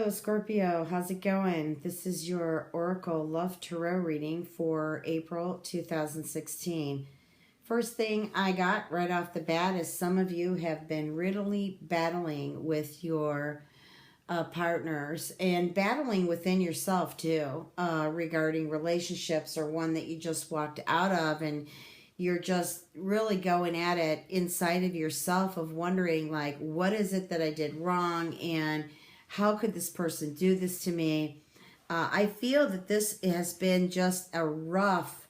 Scorpio, how's it going? This is your Oracle Love Tarot reading for April 2016. First thing I got right off the bat is some of you have been really battling with your partners and battling within yourself too, regarding relationships or one that you just walked out of, and you're just really going at it inside of yourself of wondering, like, what is it that I did wrong, and how could this person do this to me? I feel that this has been just a rough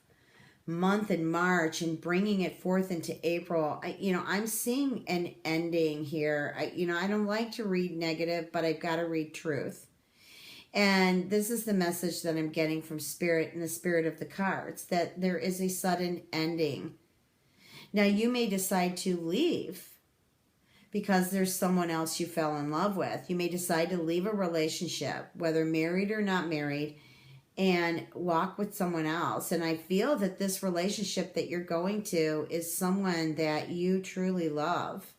month in March, and bringing it forth into April. I'm seeing an ending here. I don't like to read negative, but I've got to read truth. And this is the message that I'm getting from Spirit and the Spirit of the cards, that there is a sudden ending. Now, you may decide to leave because there's someone else you fell in love with. You may decide to leave a relationship, whether married or not married, and walk with someone else. And I feel that this relationship that you're going to is someone that you truly love.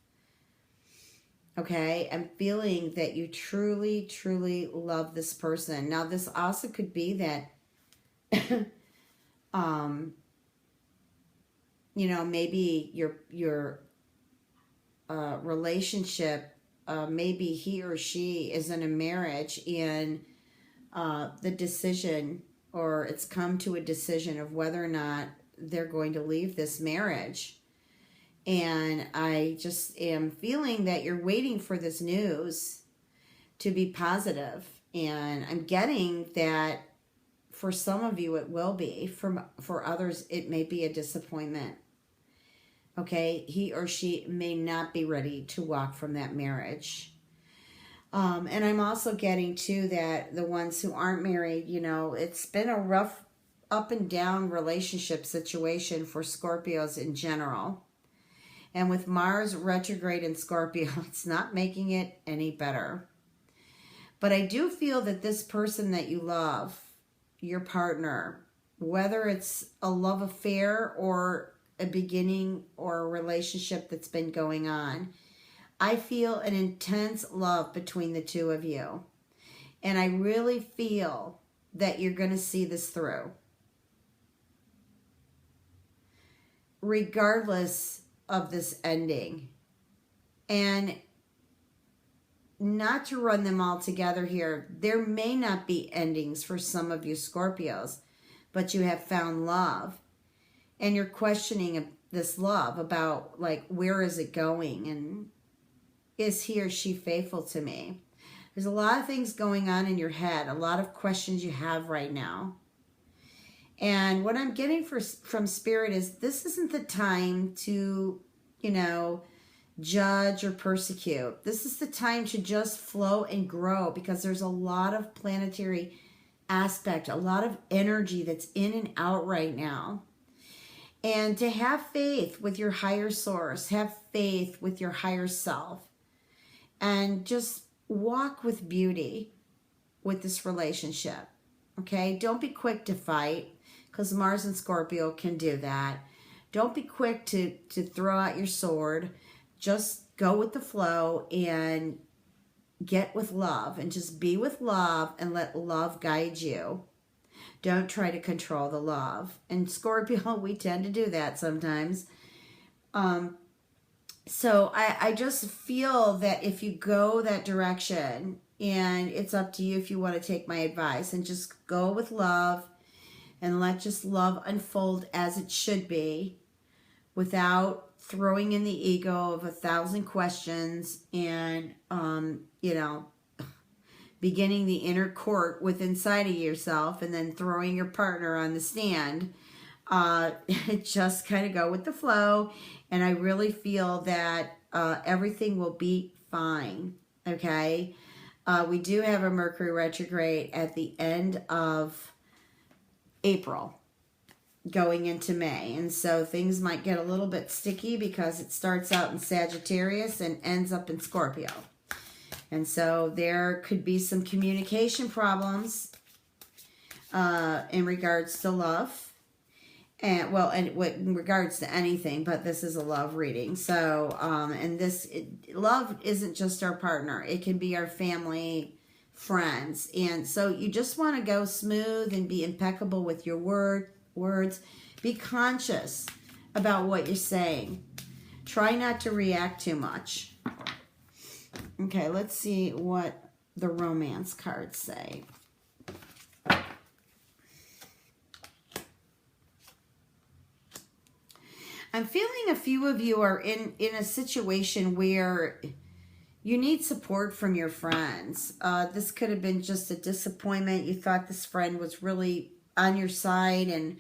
Okay? I'm feeling that you truly, truly love this person. Now, this also could be that, maybe your relationship, maybe he or she is in a marriage, and the decision, or it's come to a decision of whether or not they're going to leave this marriage. And I just am feeling that you're waiting for this news to be positive. And I'm getting that for some of you it will be. For others it may be a disappointment. Okay, he or she may not be ready to walk from that marriage. And I'm also getting, too, that the ones who aren't married, it's been a rough up and down relationship situation for Scorpios in general. And with Mars retrograde in Scorpio, it's not making it any better. But I do feel that this person that you love, your partner, whether it's a love affair or a beginning or a relationship that's been going on, I feel an intense love between the two of you. And I really feel that you're going to see this through. Regardless of this ending. And not to run them all together here, there may not be endings for some of you Scorpios, but you have found love. And you're questioning this love about, like, where is it going? And is he or she faithful to me? There's a lot of things going on in your head, a lot of questions you have right now. And what I'm getting from Spirit is this isn't the time to, judge or persecute. This is the time to just flow and grow, because there's a lot of planetary aspect, a lot of energy that's in and out right now. And to have faith with your higher source, have faith with your higher self, and just walk with beauty with this relationship, okay? Don't be quick to fight, because Mars and Scorpio can do that. Don't be quick to throw out your sword. Just go with the flow and get with love, and just be with love and let love guide you. Don't try to control the love. And Scorpio, we tend to do that sometimes. So I just feel that if you go that direction, and it's up to you if you want to take my advice, and just go with love and let just love unfold as it should be, without throwing in the ego of 1,000 questions and, beginning the inner court with inside of yourself, and then throwing your partner on the stand. Just kind of go with the flow. And I really feel that everything will be fine. Okay. We do have a Mercury retrograde at the end of April going into May. And so things might get a little bit sticky, because it starts out in Sagittarius and ends up in Scorpio. And so there could be some communication problems in regards to love. And in regards to anything, but this is a love reading. So, love isn't just our partner. It can be our family, friends. And so you just want to go smooth and be impeccable with your words. Be conscious about what you're saying. Try not to react too much. Okay, let's see what the romance cards say. I'm feeling a few of you are in a situation where you need support from your friends. This could have been just a disappointment. You thought this friend was really on your side and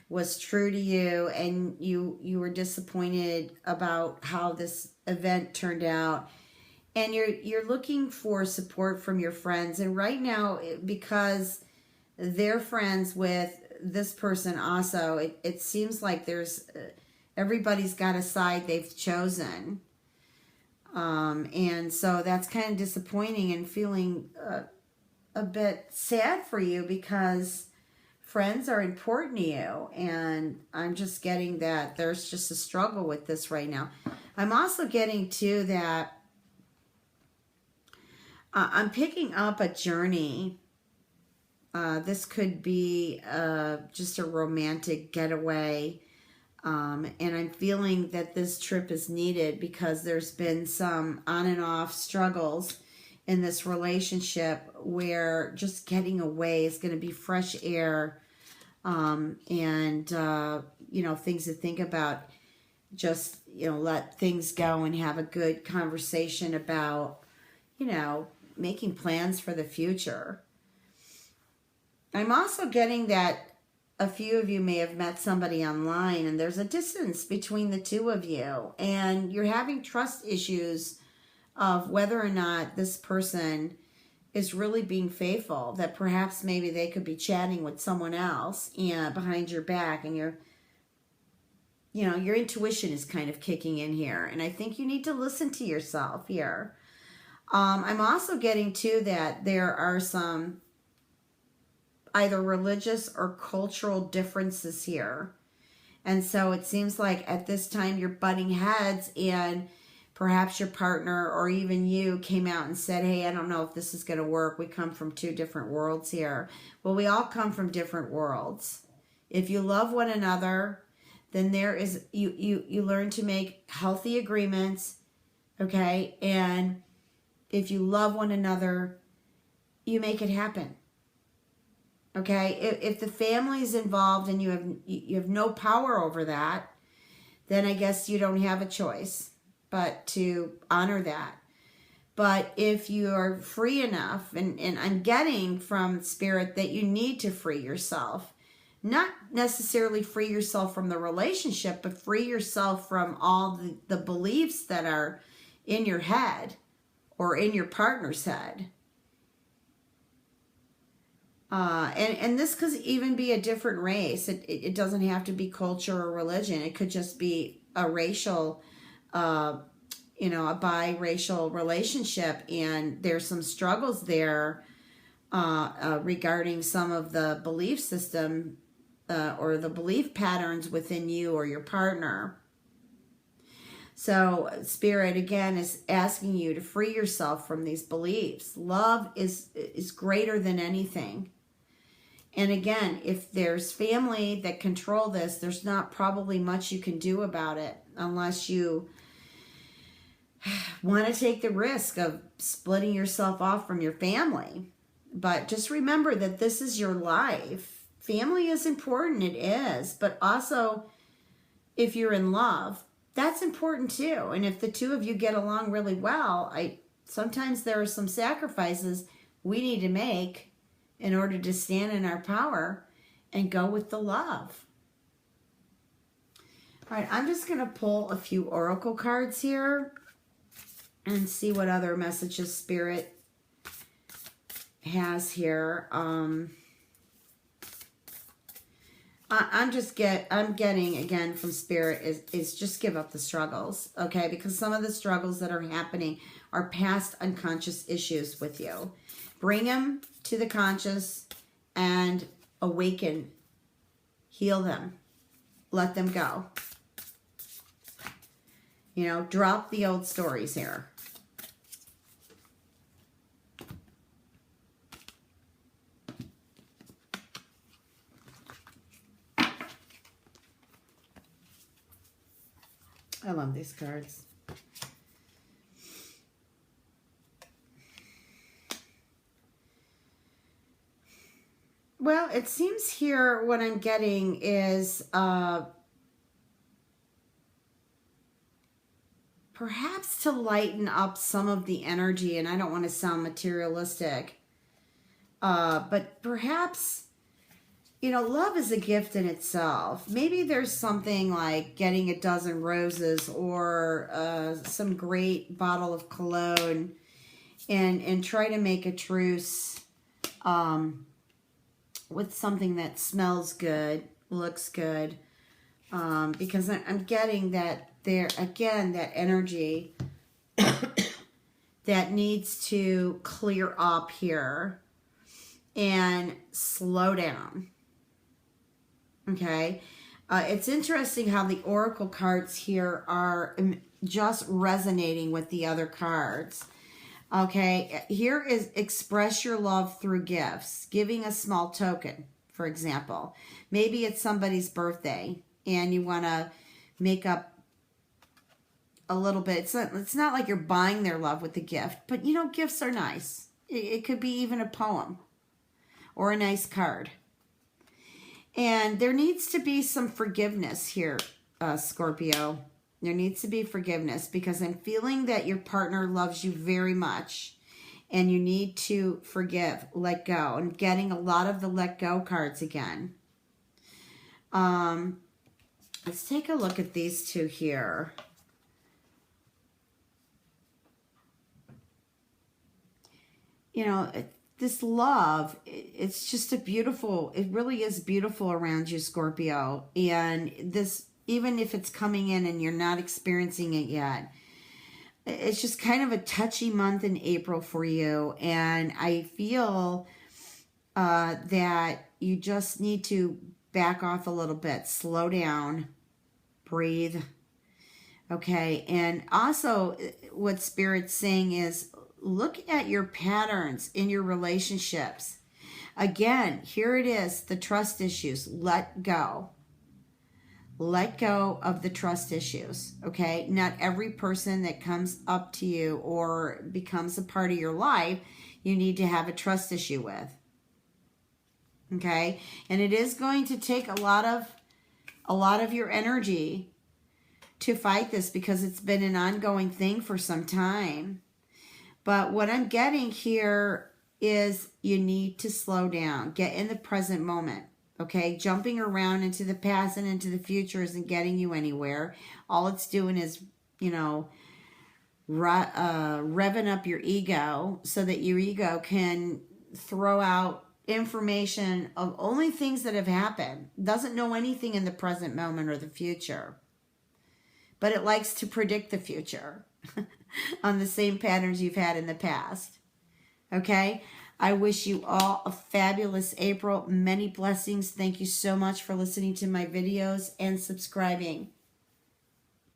was true to you, and you were disappointed about how this event turned out. And you're looking for support from your friends. And right now, because they're friends with this person also, it seems like there's everybody's got a side they've chosen. And so that's kind of disappointing and feeling a bit sad for you, because friends are important to you. And I'm just getting that there's just a struggle with this right now. I'm also getting too that I'm picking up a journey. This could be just a romantic getaway. And I'm feeling that this trip is needed because there's been some on and off struggles in this relationship where just getting away is going to be fresh air. And things to think about. Just, let things go and have a good conversation about, making plans for the future. I'm also getting that a few of you may have met somebody online and there's a distance between the two of you, and you're having trust issues of whether or not this person is really being faithful, that perhaps maybe they could be chatting with someone else and behind your back, and your intuition is kind of kicking in here, and I think you need to listen to yourself here. I'm also getting too that there are some either religious or cultural differences here. And so it seems like at this time you're butting heads, and perhaps your partner or even you came out and said, hey, I don't know if this is going to work. We come from two different worlds here. Well, we all come from different worlds. If you love one another, then there is, you learn to make healthy agreements, okay? And if you love one another, you make it happen. Okay, if the family is involved and you have no power over that, then I guess you don't have a choice but to honor that. But if you are free enough, and I'm getting from Spirit that you need to free yourself, not necessarily free yourself from the relationship, but free yourself from all the beliefs that are in your head or in your partner's head. And this could even be a different race. It doesn't have to be culture or religion. It could just be a racial, a biracial relationship. And there's some struggles there regarding some of the belief system or the belief patterns within you or your partner. So Spirit, again, is asking you to free yourself from these beliefs. Love is greater than anything. And again, if there's family that control this, there's not probably much you can do about it unless you want to take the risk of splitting yourself off from your family. But just remember that this is your life. Family is important, it is. But also, if you're in love, that's important too. And if the two of you get along really well, sometimes there are some sacrifices we need to make in order to stand in our power and go with the love. All right, I'm just going to pull a few oracle cards here and see what other messages Spirit has here. I'm getting again from Spirit is just give up the struggles, okay? Because some of the struggles that are happening are past unconscious issues with you. Bring them to the conscious and awaken, heal them, let them go. Drop the old stories here. I love these cards. Well, it seems here what I'm getting is perhaps to lighten up some of the energy, and I don't want to sound materialistic, but perhaps, you know, love is a gift in itself. Maybe there's something like getting a dozen roses or some great bottle of cologne and try to make a truce with something that smells good, looks good, because I'm getting that there, again, that energy that needs to clear up here and slow down. Okay, it's interesting how the oracle cards here are just resonating with the other cards. Okay, here is express your love through gifts, giving a small token, for example. Maybe it's somebody's birthday and you want to make up a little bit. It's not like you're buying their love with the gift, but you know, gifts are nice. It could be even a poem or a nice card. And there needs to be some forgiveness here, Scorpio. There needs to be forgiveness because I'm feeling that your partner loves you very much and you need to forgive, let go. I'm getting a lot of the let go cards again. Let's take a look at these two here. You know, this love, it's just a beautiful, it really is beautiful around you, Scorpio. And this, even if it's coming in and you're not experiencing it yet, it's just kind of a touchy month in April for you. And I feel that you just need to back off a little bit, slow down, breathe. Okay. And also what Spirit's saying is look at your patterns in your relationships. Again, here it is, the trust issues. Let go. Let go of the trust issues, okay? Not every person that comes up to you or becomes a part of your life, you need to have a trust issue with, okay? And it is going to take a lot of your energy to fight this because it's been an ongoing thing for some time. But what I'm getting here is you need to slow down, get in the present moment. Okay, jumping around into the past and into the future isn't getting you anywhere. All it's doing is, you know, revving up your ego so that your ego can throw out information of only things that have happened. Doesn't know anything in the present moment or the future. But it likes to predict the future on the same patterns you've had in the past. Okay? I wish you all a fabulous April. Many blessings. Thank you so much for listening to my videos and subscribing.